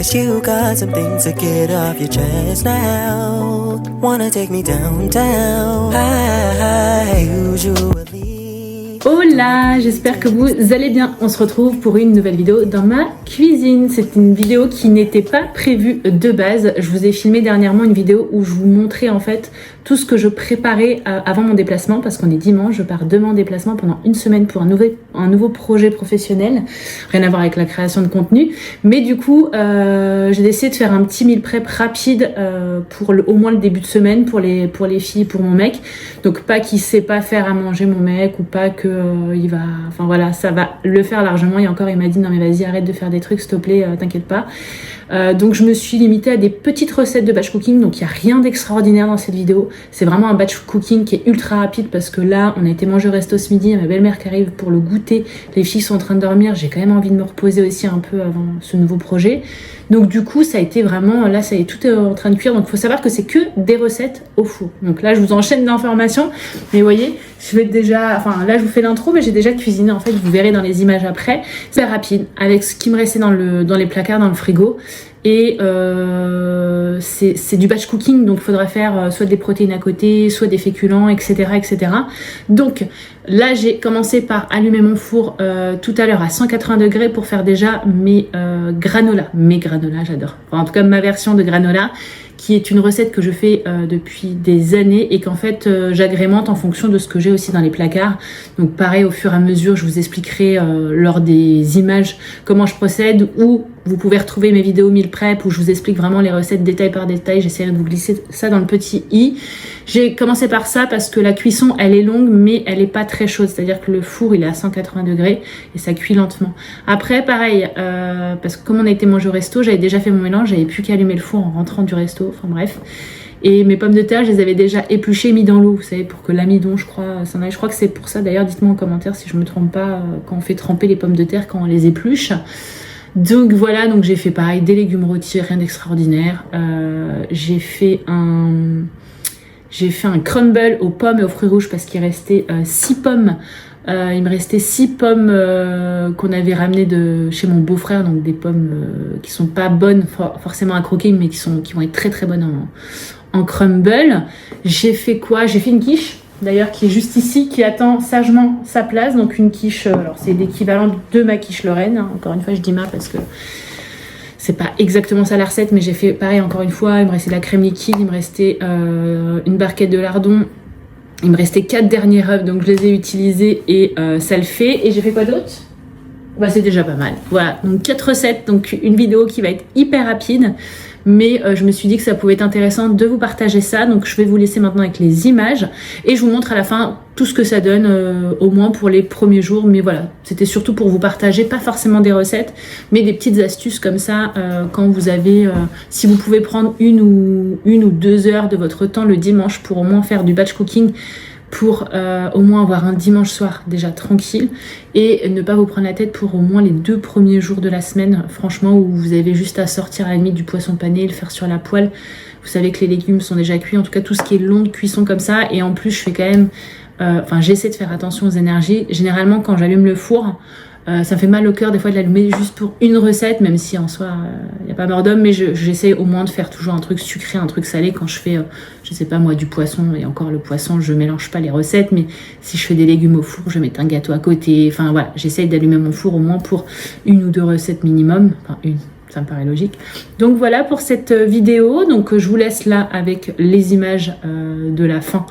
'cause you got some things to get off your chest now. Wanna take me downtown, I usually. Hola, j'espère que vous allez bien. On se retrouve pour une nouvelle vidéo dans ma cuisine. C'est une vidéo qui n'était pas prévue de base. Je vous ai filmé dernièrement une vidéo où je vous montrais en fait tout ce que je préparais avant mon déplacement, parce qu'on est dimanche, je pars demain en déplacement pendant une semaine pour un nouveau projet professionnel. Rien à voir avec la création de contenu. Mais du coup, j'ai décidé de faire un petit meal prep rapide pour au moins le début de semaine pour les filles, pour mon mec. Donc pas qu'il sait pas faire à manger mon mec, ou pas que il va, enfin voilà, ça va le faire largement. Et encore il m'a dit non mais vas-y arrête de faire des trucs s'il te plaît, t'inquiète pas. Donc je me suis limitée à des petites recettes de batch cooking, donc il n'y a rien d'extraordinaire dans cette vidéo. C'est vraiment un batch cooking qui est ultra rapide, parce que là on a été manger au resto ce midi, ma belle-mère qui arrive pour le goûter, les filles sont en train de dormir, j'ai quand même envie de me reposer aussi un peu avant ce nouveau projet. Donc du coup ça a été vraiment, là ça y est, tout est en train de cuire, donc il faut savoir que c'est que des recettes au four. Donc là je vous enchaîne d'informations, mais vous voyez, je vais déjà, enfin là je vous fais l'intro, mais j'ai déjà cuisiné en fait, vous verrez dans les images après. C'est rapide, avec ce qui me restait dans les placards, dans le frigo. Et c'est du batch cooking, donc il faudrait faire soit des protéines à côté, soit des féculents, etc. etc. Donc là j'ai commencé par allumer mon four tout à l'heure à 180 degrés pour faire déjà mes granola. Mes granola, j'adore. Enfin, en tout cas ma version de granola, qui est une recette que je fais depuis des années et qu'en fait j'agrémente en fonction de ce que j'ai aussi dans les placards. Donc pareil, au fur et à mesure, je vous expliquerai lors des images comment je procède, ou vous pouvez retrouver mes vidéos meal prep où je vous explique vraiment les recettes détail par détail. J'essaierai de vous glisser ça dans le petit i. J'ai commencé par ça parce que la cuisson elle est longue, mais elle est pas très chaude, c'est-à-dire que le four il est à 180 degrés et ça cuit lentement. Après pareil, parce que comme on a été manger au resto, j'avais déjà fait mon mélange, j'avais plus qu'à allumer le four en rentrant du resto, enfin bref. Et mes pommes de terre, je les avais déjà épluchées, mis dans l'eau, vous savez, pour que l'amidon, je crois que c'est pour ça. D'ailleurs, dites-moi en commentaire si je me trompe pas, quand on fait tremper les pommes de terre, quand on les épluche. Donc voilà, donc j'ai fait pareil, des légumes rôtis, rien d'extraordinaire. J'ai fait un crumble aux pommes et aux fruits rouges parce qu'il restait 6 pommes. Il me restait 6 pommes qu'on avait ramenées de chez mon beau-frère, donc des pommes qui sont pas bonnes forcément à croquer, mais qui vont être très très bonnes en crumble. J'ai fait quoi? J'ai fait une quiche, d'ailleurs, qui est juste ici, qui attend sagement sa place. Donc une quiche, alors c'est l'équivalent de ma quiche Lorraine, hein. Encore une fois je dis ma parce que c'est pas exactement ça la recette, mais j'ai fait pareil encore une fois. Il me restait de la crème liquide, il me restait une barquette de lardons, il me restait 4 derniers œufs, donc je les ai utilisés et ça le fait. Et j'ai fait quoi d'autre? Bah c'est déjà pas mal. Voilà, donc 4 recettes, donc une vidéo qui va être hyper rapide, mais je me suis dit que ça pouvait être intéressant de vous partager ça. Donc je vais vous laisser maintenant avec les images et je vous montre à la fin tout ce que ça donne, au moins pour les premiers jours. Mais voilà, c'était surtout pour vous partager, pas forcément des recettes, mais des petites astuces comme ça, quand vous avez, si vous pouvez prendre une ou 2 heures de votre temps le dimanche pour au moins faire du batch cooking, pour au moins avoir un dimanche soir déjà tranquille, et ne pas vous prendre la tête pour au moins les 2 premiers jours de la semaine, franchement, où vous avez juste à sortir à la limite du poisson pané, le faire sur la poêle. Vous savez que les légumes sont déjà cuits, en tout cas tout ce qui est longue cuisson comme ça. Et en plus je fais quand même, j'essaie de faire attention aux énergies. Généralement quand j'allume le four, ça me fait mal au cœur des fois de l'allumer juste pour une recette, même si en soi il n'y a pas mort d'homme, mais j'essaie au moins de faire toujours un truc sucré, un truc salé quand je fais, je sais pas moi, du poisson. Et encore le poisson, je mélange pas les recettes, mais si je fais des légumes au four, je mets un gâteau à côté. Enfin voilà, j'essaie d'allumer mon four au moins pour 1 ou 2 recettes minimum, enfin une, ça me paraît logique. Donc voilà pour cette vidéo. Donc je vous laisse là avec les images de la fin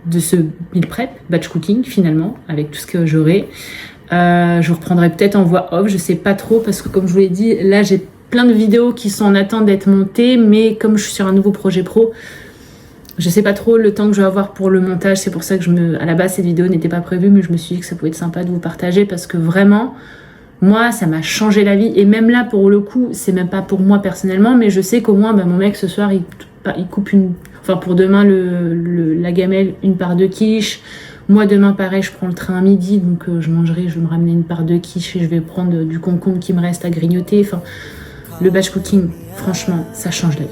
de ce meal prep, batch cooking finalement, avec tout ce que j'aurai. Je vous reprendrai peut-être en voix off, je sais pas trop, parce que comme je vous l'ai dit, là j'ai plein de vidéos qui sont en attente d'être montées, mais comme je suis sur un nouveau projet pro, je sais pas trop le temps que je vais avoir pour le montage. C'est pour ça que à la base cette vidéo n'était pas prévue, mais je me suis dit que ça pouvait être sympa de vous partager, parce que vraiment moi ça m'a changé la vie. Et même là pour le coup, c'est même pas pour moi personnellement, mais je sais qu'au moins mon mec ce soir il coupe pour demain la gamelle, une part de quiche. Moi demain pareil, je prends le train à midi, donc je vais me ramener une part de quiche et je vais prendre du concombre qui me reste à grignoter. Enfin, le batch cooking, franchement, ça change la vie.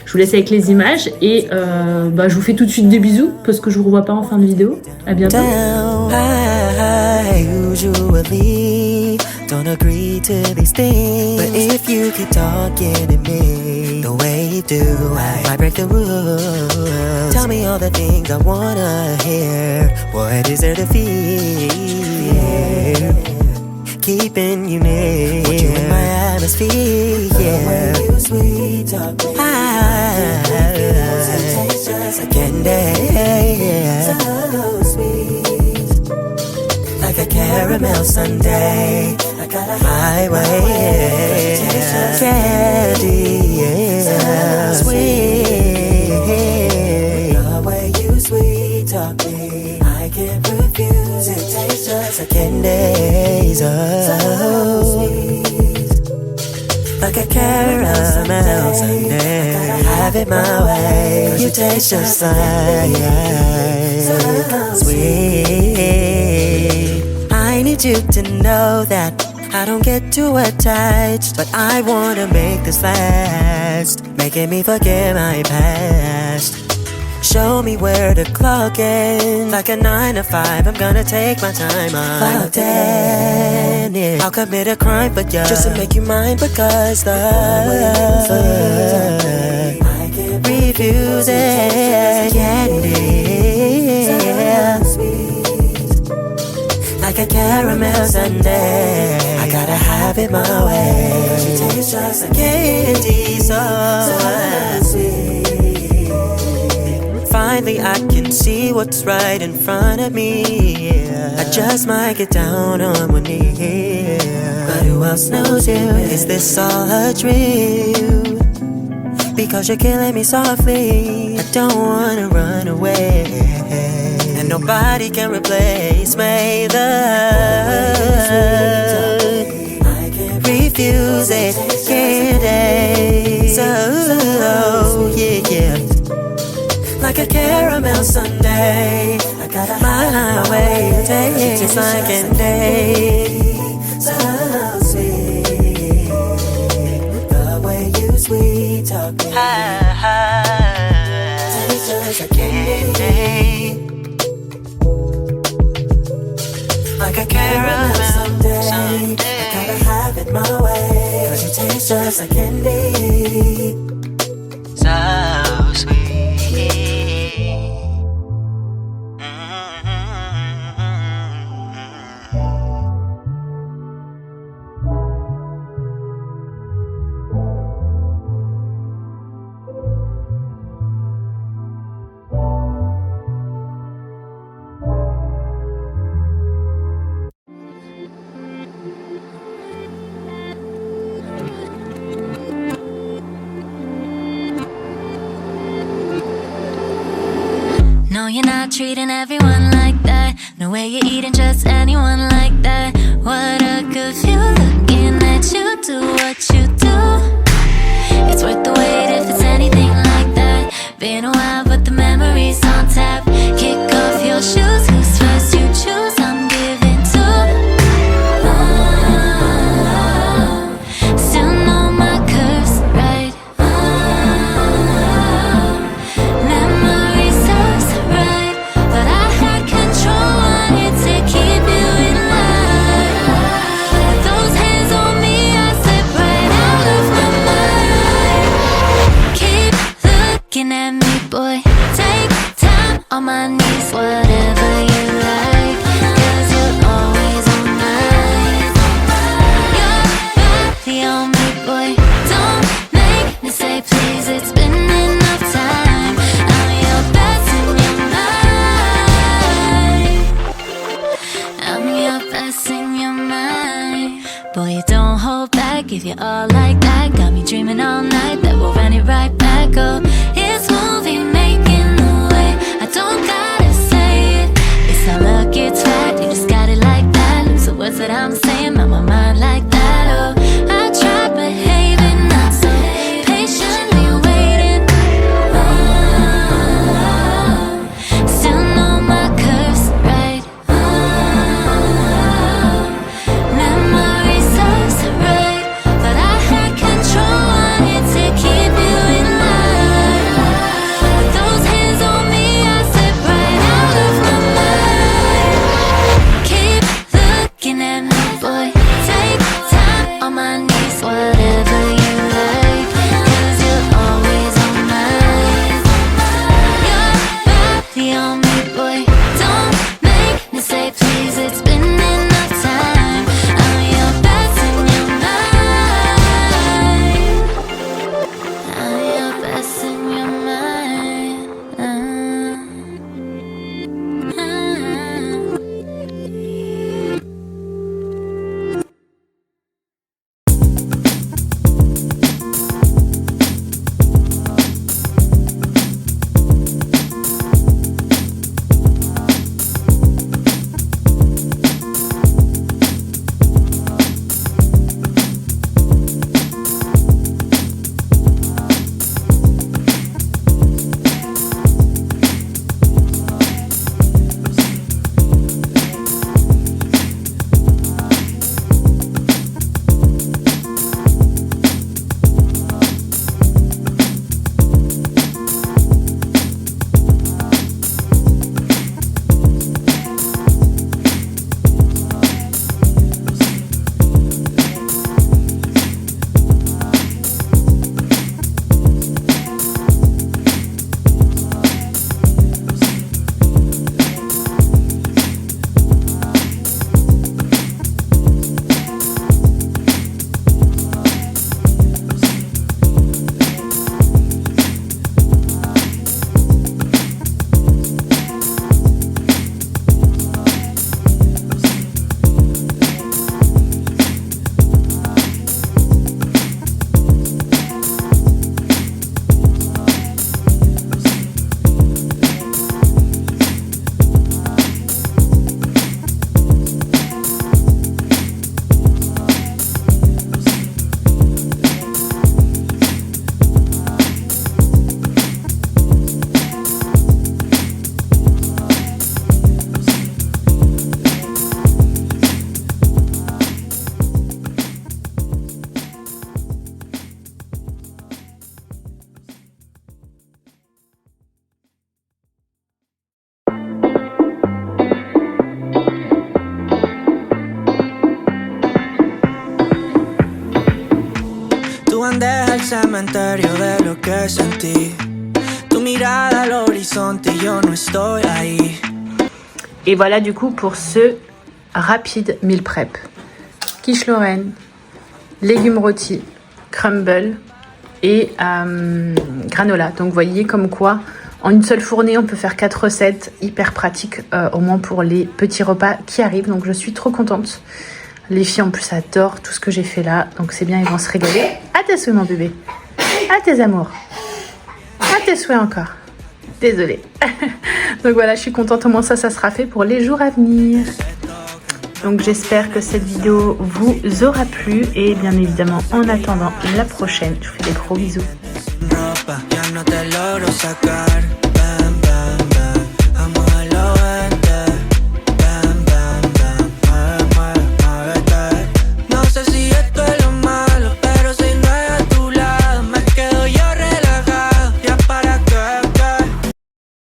Je vous laisse avec les images et je vous fais tout de suite des bisous parce que je vous revois pas en fin de vidéo. À bientôt. don't agree to these things. But if you keep talking to me the way you do, I might break the rules. Tell me all the things I wanna hear. What is there to fear? Keeping you near, want you in my atmosphere. Yeah, the way you sweet talk me, tastes just like candy. So sweet, like a caramel sundae. I got a highway, candy, yeah, sweet. The way you sweet talk me, I can't refuse it. Tastes just like candy, so sweet, like a caramel sundae. I gotta have it my way. You taste just like sweet. I need you to know that I don't get too attached, but I wanna make this last, making me forget my past. Show me where the clock ends, like a 9 to 5. I'm gonna take my time on 10. Yeah. I'll commit a crime for you, just to make you mine, because the I can't refuse it. Candy, like a caramel sundae. I gotta have it my way. It tastes just like candy, so sweet. Finally I can see what's right in front of me. I just might get down on one knee, but who else knows you? Is this all a dream? Because you're killing me softly. I don't wanna run away, and nobody can replace my love. I can't refuse it, candy. So yeah, yeah, like a caramel sundae. I got my way, tastes like candy. So sweet, the way you sweet talk me, tastes just like candy. Like a caramel sundae. I gotta have it my way, 'cause you taste just like candy. So sweet. No, you're not treating everyone like that. No way you're eating just anyone like that. What a good view, looking at you do what you do. It's worth the wait if it's anything like that. Been a while but the memory's on tap. Kick off your shoes, who's first you choose, I'm giving to. Still know my curves right. Memory serves right, but I had control, wanted to keep you in line. With those hands on me, I slip right out of my mind. Keep looking at me, boy. Take time on my knees, whatever you like, 'cause you're always on mine. Your body on me, boy. Don't make me say please, it's been enough time. I'm your best in your mind. I'm your best in your mind. Boy, you don't hold back if you're all like that. Got me dreaming all night that we'll run it right back. Oh, it's movie making the way. I don't gotta say it. It's not luck, it's fact. You just got it like that. Lose the words that I'm saying, on my mind like that. Oh, I try behaving, not so patiently waiting. Still know my curves right. Memory serves right, but I had cementerio de lo que sentí. Tu mirada al horizonte y yo no estoy ahí. Et voilà du coup pour ce rapide meal prep. Quiche Lorraine, légumes rôtis, crumble et granola. Donc vous voyez comme quoi en une seule fournée on peut faire 4 recettes hyper pratiques au moins pour les petits repas qui arrivent. Donc je suis trop contente. Les filles en plus adorent tout ce que j'ai fait là. Donc c'est bien, ils vont se régaler. À tes souhaits mon bébé. À tes amours. À tes souhaits encore. Désolée. Donc voilà, je suis contente, au moins ça sera fait pour les jours à venir. Donc j'espère que cette vidéo vous aura plu. Et bien évidemment, en attendant la prochaine, je vous fais des gros bisous.